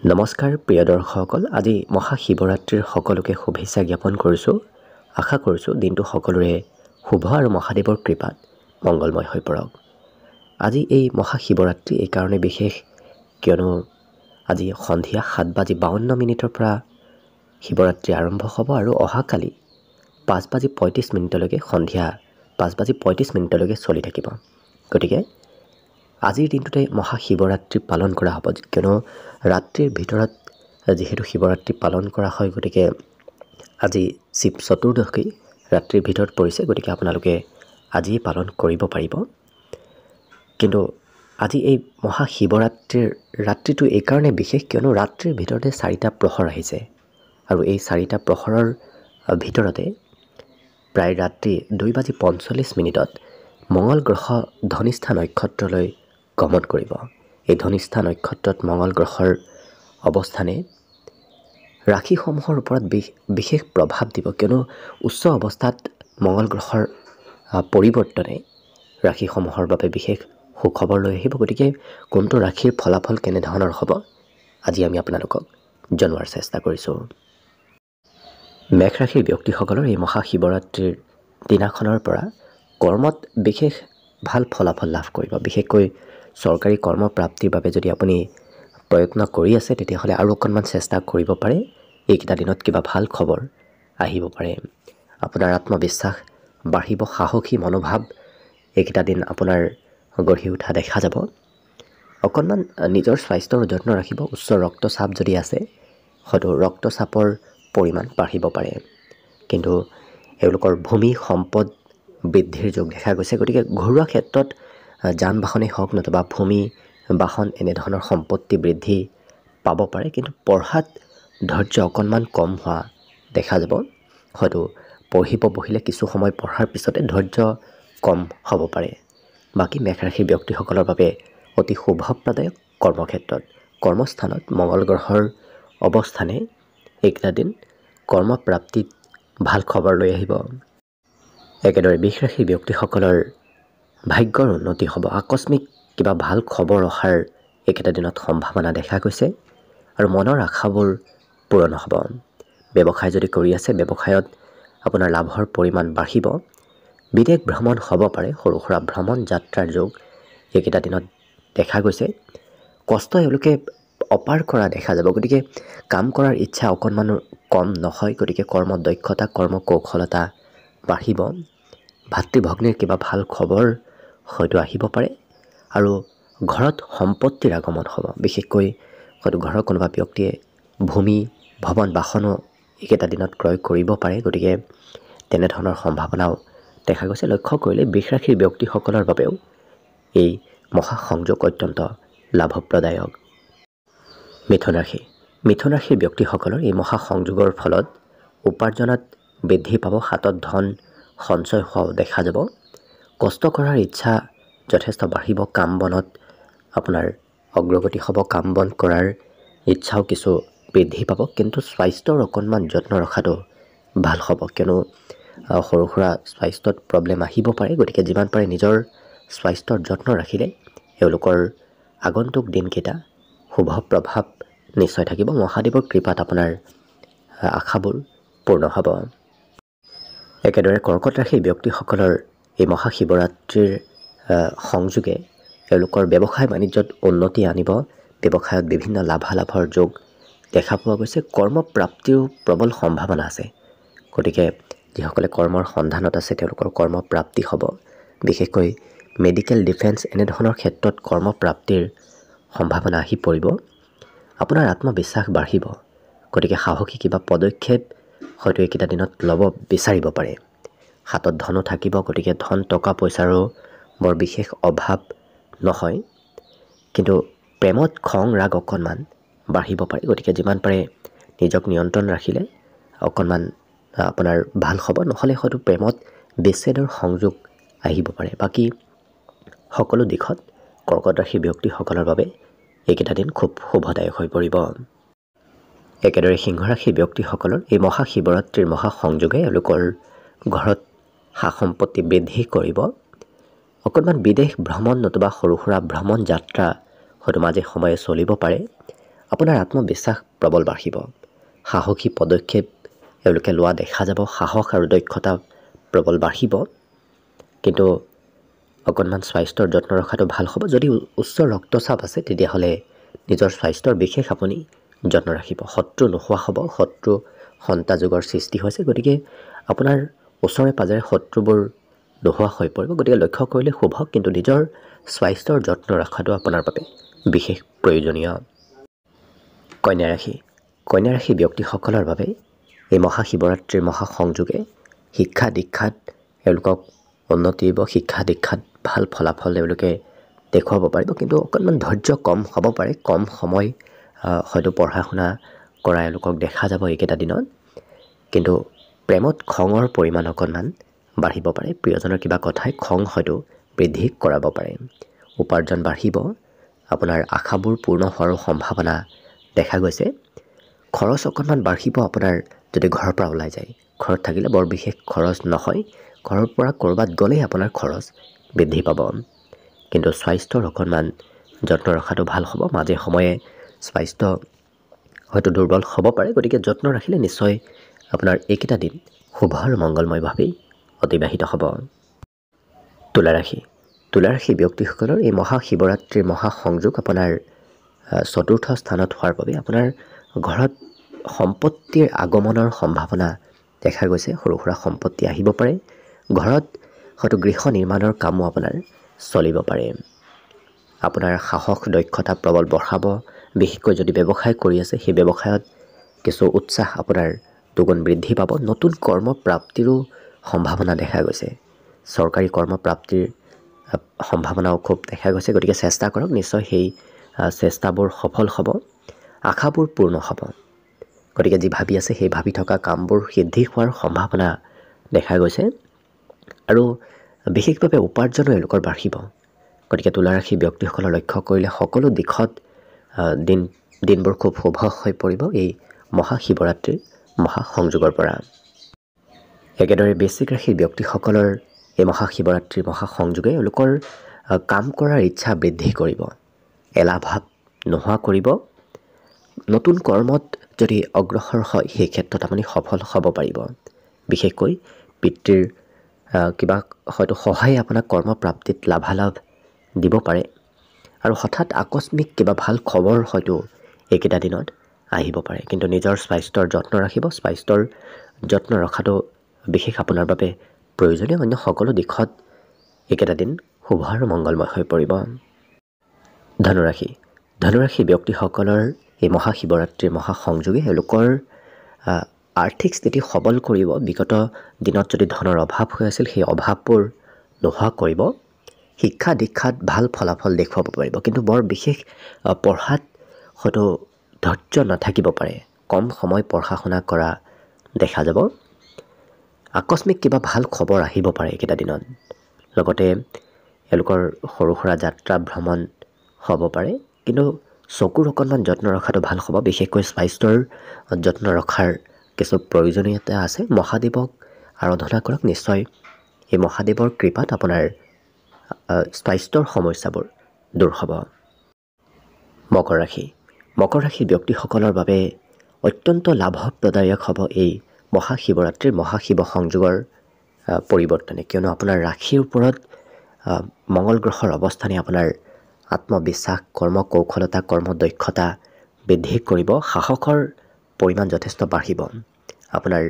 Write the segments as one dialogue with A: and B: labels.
A: নমস্কাৰ প্ৰিয় দৰ্শকসকল, আজি মহাশিৱৰাত্ৰিৰ সকলোকে শুভেচ্ছা জ্ঞাপন কৰিছোঁ। আশা কৰিছোঁ দিনটো সকলোৰে শুভ আৰু মহাদেৱৰ কৃপাত মংগলময় হৈ পৰক। আজি এই মহাশিৱৰাত্ৰি এইকাৰণে বিশেষ কিয়নো আজি সন্ধিয়া 7:52 পৰা শিৱৰাত্ৰি আৰম্ভ হ'ব আৰু অহাকালি 5:35 সন্ধিয়া 5:35 চলি থাকিব। গতিকে আজিৰ দিনটোতে মহাশিৱৰাত্ৰি পালন কৰা হ'ব, কিয়নো ৰাত্ৰিৰ ভিতৰত যিহেতু শিৱৰাত্ৰি পালন কৰা হয়, গতিকে আজি শিৱ চতুৰ্দশী ৰাত্ৰিৰ ভিতৰত পৰিছে, গতিকে আপোনালোকে আজিয়ে পালন কৰিব পাৰিব। কিন্তু আজি এই মহাশিৱৰাত্ৰিৰ ৰাত্ৰিটো এইকাৰণে বিশেষ কিয়নো ৰাত্ৰিৰ ভিতৰতে 4টা প্ৰহৰ আহিছে আৰু এই 4টা প্ৰহৰৰ ভিতৰতে প্ৰায় ৰাত্ৰি 2:45 মঙল গ্ৰহ ধনিষ্ঠা নক্ষত্ৰলৈ গমন কৰিব। এই ধনিষ্ঠা নক্ষত্ৰত মঙল গ্ৰহৰ অৱস্থানে ৰাশিসমূহৰ ওপৰত বিশেষ প্ৰভাৱ দিব, কিয়নো উচ্চ অৱস্থাত মঙল গ্ৰহৰ পৰিৱৰ্তনে ৰাশিসমূহৰ বাবে বিশেষ সুখবৰ লৈ আহিব। গতিকে কোনটো ৰাশিৰ ফলাফল কেনেধৰণৰ হ'ব আজি আমি আপোনালোকক জনোৱাৰ চেষ্টা কৰিছোঁ। মেঘ ৰাশিৰ ব্যক্তিসকলৰ এই মহাশিৱৰাত্ৰিৰ দিনাখনৰ পৰা কৰ্মত বিশেষ ভাল ফলাফল লাভ কৰিব। বিশেষকৈ চৰকাৰী কৰ্ম প্ৰাপ্তিৰ বাবে যদি আপুনি প্ৰয়ত্ন কৰি আছে, তেতিয়াহ'লে আৰু অকণমান চেষ্টা কৰিব পাৰে। এইকেইটা দিনত কিবা ভাল খবৰ আহিব পাৰে। আপোনাৰ আত্মবিশ্বাস বাঢ়িব, সাহসী মনোভাৱ এইকেইটা দিন আপোনাৰ গঢ়ি উঠা দেখা যাব। অকণমান নিজৰ স্বাস্থ্যৰ যত্ন ৰাখিব। উচ্চ ৰক্তচাপ যদি আছে, হয়তো ৰক্তচাপৰ পৰিমাণ বাঢ়িব পাৰে, কিন্তু এওঁলোকৰ ভূমি সম্পদ বৃদ্ধিৰ যোগ দেখা গৈছে। গতিকে ঘৰুৱা ক্ষেত্ৰত যান বাহনেই হওক নতুবা ভূমি বাহন এনেধৰণৰ সম্পত্তি বৃদ্ধি পাব পাৰে, কিন্তু পঢ়াত ধৈৰ্য অকণমান কম হোৱা দেখা যাব। হয়তো বহিলে কিছু সময় পঢ়াৰ পিছতে ধৈৰ্য কম হ'ব পাৰে। বাকী মেঘ ৰাশিৰ ব্যক্তিসকলৰ বাবে অতি শুভপ্ৰদায়ক কৰ্মক্ষেত্ৰত কৰ্মস্থানত মঙল গ্ৰহৰ অৱস্থানে এইকেইটা দিন কৰ্মপ্ৰাপ্তিত ভাল খবৰ লৈ আহিব। একেদৰে বৃষ ৰাশিৰ ব্যক্তিসকলৰ ভাগ্যৰ উন্নতি হ'ব। আকস্মিক কিবা ভাল খবৰ অহাৰ এইকেইটা দিনত সম্ভাৱনা দেখা গৈছে আৰু মনৰ আশাবোৰ পূৰণ হ'ব। ব্যৱসায় যদি কৰি আছে, ব্যৱসায়ত আপোনাৰ লাভৰ পৰিমাণ বাঢ়িব। বিদেশ ভ্ৰমণ হ'ব পাৰে, সৰু সুৰা ভ্ৰমণ যাত্ৰাৰ যোগ এইকেইটা দিনত দেখা গৈছে। কষ্ট এওঁলোকে অপাৰ কৰা দেখা যাব। গতিকে কাম কৰাৰ ইচ্ছা অকণমানো কম নহয়। গতিকে কৰ্মত দক্ষতা, কৰ্ম কৌশলতা বাঢ়িব। ভাতৃ ভগ্নীৰ কিবা ভাল খবৰ হয়তো আহিব পাৰে আৰু ঘৰত সম্পত্তিৰ আগমন হ'ব। বিশেষকৈ হয়তো ঘৰৰ কোনোবা ব্যক্তিয়ে ভূমি ভৱন বাহনো এইকেইটা দিনত ক্ৰয় কৰিব পাৰে। গতিকে তেনেধৰণৰ সম্ভাৱনাও দেখা গৈছে। লক্ষ্য কৰিলে বৃষ ৰাশিৰ ব্যক্তিসকলৰ বাবেও এই মহাসংযোগ অত্যন্ত লাভপ্ৰদায়ক। মিথুন ৰাশিৰ ব্যক্তিসকলৰ এই মহাসংযোগৰ ফলত উপাৰ্জনত বৃদ্ধি পাব। হাতত ধন সঞ্চয় হোৱাও দেখা যাব। কষ্ট কৰাৰ ইচ্ছা যথেষ্ট বাঢ়িব। কাম বনত আপোনাৰ অগ্ৰগতি হ'ব। কাম বন কৰাৰ ইচ্ছাও কিছু বৃদ্ধি পাব, কিন্তু স্বাস্থ্যৰ অকণমান যত্ন ৰখাটো ভাল হ'ব, কিয়নো সৰু সুৰা স্বাস্থ্যত প্ৰব্লেম আহিব পাৰে। গতিকে যিমান পাৰে নিজৰ স্বাস্থ্যৰ যত্ন ৰাখিলে এওঁলোকৰ আগন্তুক দিনকেইটা শুভ প্ৰভাৱ নিশ্চয় থাকিব। মহাদেৱৰ কৃপাত আপোনাৰ আশাবোৰ পূৰ্ণ হ'ব। একেদৰে কৰ্কট ৰাশিৰ ব্যক্তিসকলৰ এই মহাশিৱৰাত্ৰিৰ সংযোগে এওঁলোকৰ ব্যৱসায় বাণিজ্যত উন্নতি আনিব। ব্যৱসায়ত বিভিন্ন লাভালাভৰ যোগ দেখা পোৱা গৈছে। কৰ্মপ্ৰাপ্তিৰো প্ৰবল সম্ভাৱনা আছে। গতিকে যিসকলে কৰ্মৰ সন্ধানত আছে তেওঁলোকৰ কৰ্মপ্ৰাপ্তি হ'ব। বিশেষকৈ মেডিকেল ডিফেন্স এনেধৰণৰ ক্ষেত্ৰত কৰ্মপ্ৰাপ্তিৰ সম্ভাৱনা আহি পৰিব। আপোনাৰ আত্মবিশ্বাস বাঢ়িব। গতিকে সাহসী কিবা পদক্ষেপ হয়তো এইকেইটা দিনত ল'ব বিচাৰিব পাৰে। হাতত ধনো থাকিব। গতিকে ধন টকা পইচাৰো বৰ বিশেষ অভাৱ নহয়, কিন্তু প্ৰেমত খং ৰাগ অকণমান বাঢ়িব পাৰে। গতিকে যিমান পাৰে নিজক নিয়ন্ত্ৰণ ৰাখিলে অকণমান আপোনাৰ ভাল হ'ব। নহ'লে হয়তো প্ৰেমত বিচ্ছেদৰ সংযোগ আহিব পাৰে। বাকী সকলো দিশত কৰ্কট ৰাশিৰ ব্যক্তিসকলৰ বাবে এইকেইটা দিন খুব শুভদায়ক হৈ পৰিব। একেদৰে সিংহ ৰাশিৰ ব্যক্তিসকলৰ এই মহাশিৱৰাত্ৰিৰ মহাসংযোগে এওঁলোকৰ ঘৰত সা সম্পত্তি বৃদ্ধি কৰিব। অকণমান বিদেশ ভ্ৰমণ নতুবা সৰু সুৰা ভ্ৰমণ যাত্ৰা হয়তো মাজে সময়ে চলিব পাৰে। আপোনাৰ আত্মবিশ্বাস প্ৰবল বাঢ়িব। সাহসী পদক্ষেপ এওঁলোকে লোৱা দেখা যাব। সাহস আৰু দক্ষতা প্ৰবল বাঢ়িব। কিন্তু অকণমান স্বাস্থ্যৰ যত্ন ৰখাটো ভাল হ'ব। যদি উচ্চ ৰক্তচাপ আছে তেতিয়াহ'লে নিজৰ স্বাস্থ্যৰ বিশেষ আপুনি যত্ন ৰাখিব। শত্ৰু নোহোৱা হ'ব। শত্ৰু সন্তাযোগৰ সৃষ্টি হৈছে, গতিকে আপোনাৰ ওচৰে পাজৰে শত্ৰুবোৰ নোহোৱা হৈ পৰিব। গতিকে লক্ষ্য কৰিলে শুভ, কিন্তু নিজৰ স্বাস্থ্যৰ যত্ন ৰখাটো আপোনাৰ বাবে বিশেষ প্ৰয়োজনীয়। কন্যা ৰাশি। কন্যা ৰাশি ব্যক্তিসকলৰ বাবে এই মহাশিৱৰাত্ৰিৰ মহাসংযোগে শিক্ষা দীক্ষাত এওঁলোকক উন্নতি দিব। শিক্ষা দীক্ষাত ভাল ফলাফল এওঁলোকে দেখুৱাব পাৰিব, কিন্তু অকণমান ধৈৰ্য কম হ'ব পাৰে। কম সময় হয়তো পঢ়া শুনা কৰা এওঁলোকক দেখা যাব এইকেইটা দিনত। কিন্তু প্ৰেমত খঙৰ পৰিমাণ অকণমান বাঢ়িব পাৰে। প্ৰিয়জনৰ কিবা কথাই খং হয়তো বৃদ্ধি কৰাব পাৰে। উপাৰ্জন বাঢ়িব। আপোনাৰ আশাবোৰ পূৰ্ণ হোৱাৰো সম্ভাৱনা দেখা গৈছে। খৰচ অকণমান বাঢ়িব আপোনাৰ যদি ঘৰৰ পৰা ওলাই যায়। ঘৰত থাকিলে বৰ বিশেষ খৰচ নহয়। ঘৰৰ পৰা ক'ৰবাত গ'লেই আপোনাৰ খৰচ বৃদ্ধি পাব। কিন্তু স্বাস্থ্যৰ অকণমান যত্ন ৰখাটো ভাল হ'ব। মাজে সময়ে স্বাস্থ্য হয়তো দুৰ্বল হ'ব পাৰে, গতিকে যত্ন ৰাখিলে নিশ্চয় আপোনাৰ এইকেইটা দিন শুভ আৰু মংগলময়ভাৱেই অতিবাহিত হ'ব। তুলা ৰাশি। তুলা ৰাশি ব্যক্তিসকলৰ এই মহাশিৱৰাত্ৰিৰ মহাসংযোগ আপোনাৰ চতুৰ্থ স্থানত হোৱাৰ বাবে আপোনাৰ ঘৰত সম্পত্তিৰ আগমনৰ সম্ভাৱনা দেখা গৈছে। সৰু সুৰা সম্পত্তি আহিব পাৰে। ঘৰত হয়তো গৃহ নিৰ্মাণৰ কামো আপোনাৰ চলিব পাৰে। আপোনাৰ সাহস দক্ষতা প্ৰবল বঢ়াব। বিশেষকৈ যদি ব্যৱসায় কৰি আছে, সেই ব্যৱসায়ত কিছু উৎসাহ আপোনাৰ দুগুণ বৃদ্ধি পাব। নতুন কৰ্মপ্ৰাপ্তিৰো সম্ভাৱনা দেখা গৈছে। চৰকাৰী কৰ্মপ্ৰাপ্তিৰ সম্ভাৱনাও খুব দেখা গৈছে। গতিকে চেষ্টা কৰক, নিশ্চয় সেই চেষ্টাবোৰ সফল হ'ব। আশাবোৰ পূৰ্ণ হ'ব। গতিকে যি ভাবি আছে সেই ভাবি থকা কামবোৰ সিদ্ধি হোৱাৰ সম্ভাৱনা দেখা গৈছে। আৰু বিশেষভাৱে উপাৰ্জনো এওঁলোকৰ বাঢ়িব। গতিকে তুলা ৰাশি ব্যক্তিসকলৰ লক্ষ্য কৰিলে সকলো দিশত দিনবোৰ খুব শুভ হৈ পৰিব এই মহাশিৱৰাত্ৰিৰ মহাসংযোগৰ পৰা। একেদৰে বৃশ্চিক ৰাশিৰ ব্যক্তিসকলৰ এই মহাশিৱৰাত্ৰিৰ মহাসংযোগে এওঁলোকৰ কাম কৰাৰ ইচ্ছা বৃদ্ধি কৰিব। এলাহ ভাৱ নোহোৱা কৰিব। নতুন কৰ্মত যদি অগ্ৰসৰ হয় সেই ক্ষেত্ৰত আপুনি সফল হ'ব পাৰিব। বিশেষকৈ পিতৃৰ কিবা হয়তো সহায়ে আপোনাক কৰ্মপ্ৰাপ্তিত লাভালাভ দিব পাৰে। আৰু হঠাৎ আকস্মিক কিবা ভাল খবৰ হয়তো এইকেইটা দিনত আহিব পাৰে। কিন্তু নিজৰ স্বাস্থ্যৰ যত্ন ৰাখিব। স্বাস্থ্যৰ যত্ন ৰখাটো বিশেষ আপোনাৰ বাবে প্ৰয়োজনীয়। অন্য সকলো দিশত এইকেইটা দিন শুভ আৰু মংগলময় হৈ পৰিব। ধনুৰাশি। ধনুৰাশি ব্যক্তিসকলৰ এই মহাশিৱৰাত্ৰিৰ মহাসংযোগে এওঁলোকৰ আৰ্থিক স্থিতি সবল কৰিব। বিগত দিনত যদি ধনৰ অভাৱ হৈ আছিল, সেই অভাৱবোৰ নোহোৱা কৰিব। শিক্ষা দীক্ষাত ভাল ফলাফল দেখুৱাব পাৰিব। কিন্তু বৰ বিশেষ পঢ়াত হয়তো ধৈৰ্য নাথাকিব পাৰে। কম সময় পঢ়া শুনা কৰা দেখা যাব। আকস্মিক কিবা ভাল খবৰ আহিব পাৰে এইকেইটা দিনত। লগতে এওঁলোকৰ সৰু সুৰা যাত্ৰা ভ্ৰমণ হ'ব পাৰে। কিন্তু চকুৰ অকণমান যত্ন ৰখাটো ভাল হ'ব। বিশেষকৈ স্বাস্থ্যৰ যত্ন ৰখাৰ কিছু প্ৰয়োজনীয়তা আছে। মহাদেৱক আৰাধনা কৰক। নিশ্চয় এই মহাদেৱৰ কৃপাত আপোনাৰ স্বাস্থ্যৰ সমস্যাবোৰ দূৰ হ'ব। মকৰ ৰাশি। মকৰ ৰাশি ব্যক্তিসকলৰ বাবে অত্যন্ত লাভপ্ৰদায়ক হ'ব এই মহাশিৱৰাত্ৰিৰ মহাশিৱ সংযোগৰ পৰিৱৰ্তনে। কিয়নো আপোনাৰ ৰাশিৰ ওপৰত মঙ্গল গ্ৰহৰ অৱস্থানে আপোনাৰ আত্মবিশ্বাস, কৰ্মকৌশলতা, কৰ্মদক্ষতা বৃদ্ধি কৰিব। সাহসৰ পৰিমাণ যথেষ্ট বাঢ়িব। আপোনাৰ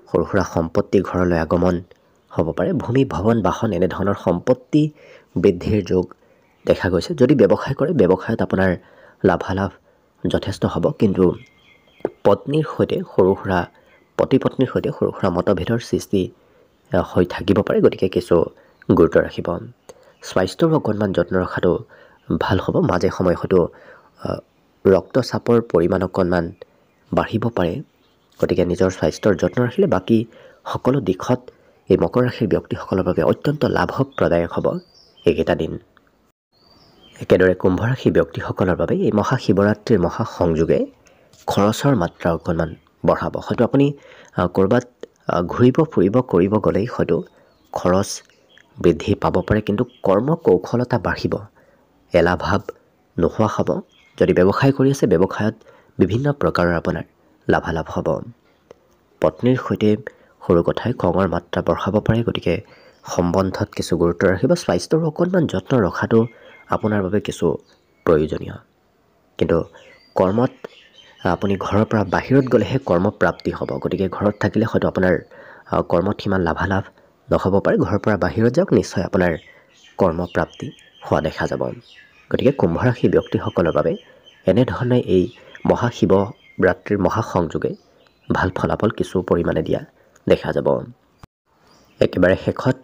A: সৰু সুৰা সম্পত্তি ঘৰলৈ আগমন হ'ব পাৰে। ভূমি ভৱন বাহন এনেধৰণৰ সম্পত্তি বৃদ্ধিৰ যোগ দেখা গৈছে। যদি ব্যৱসায় কৰে, ব্যৱসায়ত আপোনাৰ লাভালাভ যথেষ্ট হ'ব। কিন্তু পত্নীৰ সৈতে পতি পত্নীৰ সৈতে সৰু সুৰা মতভেদৰ সৃষ্টি হৈ থাকিব পাৰে। গতিকে কিছু গুৰুত্ব ৰাখিব। স্বাস্থ্যৰো অকণমান যত্ন ৰখাটো ভাল হ'ব। মাজে সময়ে হয়তো ৰক্তচাপৰ পৰিমাণ অকণমান বাঢ়িব পাৰে। গতিকে নিজৰ স্বাস্থ্যৰ যত্ন ৰাখিলে বাকী সকলো দিশত এই মকৰ ৰাশিৰ ব্যক্তিসকলৰ বাবে অত্যন্ত লাভপ্ৰদায়ক হ'ব এইকেইটা দিন। একেদৰে কুম্ভ ৰাশি ব্যক্তিসকলৰ বাবে এই মহাশিৱৰাত্ৰিৰ মহাসংযোগে খৰচৰ মাত্ৰা অকণমান বঢ়াব। হয়তো আপুনি ক'ৰবাত ঘূৰিব ফুৰিব কৰিব গ'লেই হয়তো খৰচ বৃদ্ধি পাব পাৰে। কিন্তু কৰ্মকৌশলতা বাঢ়িব। এলাহ ভাৱ নোহোৱা হ'ব। যদি ব্যৱসায় কৰি আছে ব্যৱসায়ত বিভিন্ন প্ৰকাৰৰ আপোনাৰ লাভালাভ হ'ব। পত্নীৰ সৈতে সৰু কথাই খঙৰ মাত্ৰা বঢ়াব পাৰে, গতিকে সম্বন্ধত কিছু গুৰুত্ব ৰাখিব। স্বাস্থ্যৰ অকণমান যত্ন ৰখাটো আপোনাৰ বাবে কিছু প্ৰয়োজনীয়। কিন্তু কৰ্মত আপুনি ঘৰৰ পৰা বাহিৰত গ'লেহে কৰ্মপ্ৰাপ্তি হ'ব, গতিকে ঘৰত থাকিলে হয়তো আপোনাৰ কৰ্মত সিমান লাভালাভ নহ'ব পাৰে। ঘৰৰ পৰা বাহিৰত যাওক, নিশ্চয় আপোনাৰ কৰ্মপ্ৰাপ্তি হোৱা দেখা যাব। গতিকে কুম্ভ ৰাশিৰ ব্যক্তিসকলৰ বাবে এনেধৰণে এই মহাশিৱৰাত্ৰিৰ মহাসংযোগে ভাল ফলাফল কিছু পৰিমাণে দিয়া দেখা যাব। একেবাৰে শেষত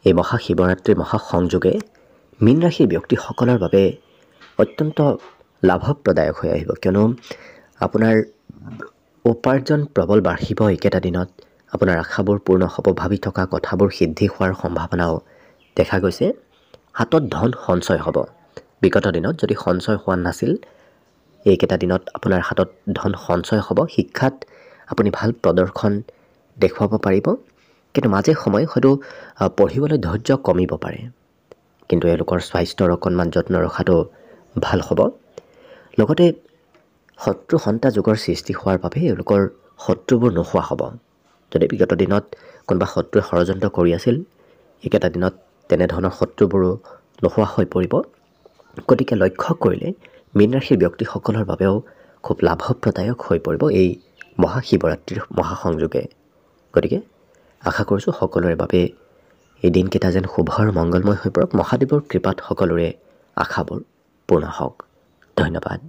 A: এই মহাশিৱৰাত্ৰিৰ মহাসংযোগে মীন ৰাশিৰ ব্যক্তিসকলৰ বাবে অত্যন্ত লাভপ্ৰদায়ক হৈ আহিব, কিয়নো আপোনাৰ উপাৰ্জন প্ৰবল বাঢ়িব। একেটা দিনত আপোনাৰ আশাবোৰ পূৰ্ণ হ'ব, ভাবি থকা কথাবোৰ সিদ্ধি হোৱাৰ সম্ভাৱনাও দেখা গৈছে। হাতত ধন সঞ্চয় হ'ব। বিগত দিনত যদি সঞ্চয় হোৱা নাছিল, এইকেইটা দিনত আপোনাৰ হাতত ধন সঞ্চয় হ'ব। শিক্ষাত আপুনি ভাল প্ৰদৰ্শন দেখুৱাব পাৰিব, কিন্তু মাজে সময়ে হয়তো পঢ়িবলৈ ধৈৰ্য কমিব পাৰে। কিন্তু এওঁলোকৰ স্বাস্থ্যৰ অকণমান যত্ন ৰখাটো ভাল হ'ব। লগতে শত্ৰু সন্তা যুগৰ সৃষ্টি হোৱাৰ বাবে এওঁলোকৰ শত্ৰুবোৰ নোহোৱা হ'ব। যদি বিগত দিনত কোনোবা শত্ৰুৱে ষড়যন্ত্ৰ কৰি আছিল, এইকেইটা দিনত তেনেধৰণৰ শত্ৰুবোৰো নোহোৱা হৈ পৰিব। গতিকে লক্ষ্য কৰিলে মীন ৰাশিৰ ব্যক্তিসকলৰ বাবেও খুব লাভপ্ৰদায়ক হৈ পৰিব এই মহাশিৱৰাত্ৰিৰ মহাসংযোগে। গতিকে আশা কৰিছোঁ সকলোৰে বাবে এই দিনকেইটা যেন শুভ আৰু মংগলময় হৈ পৰক। মহাদেৱৰ কৃপাত সকলোৰে আশাবোৰ পূৰ্ণ হওক। ধন্যবাদ।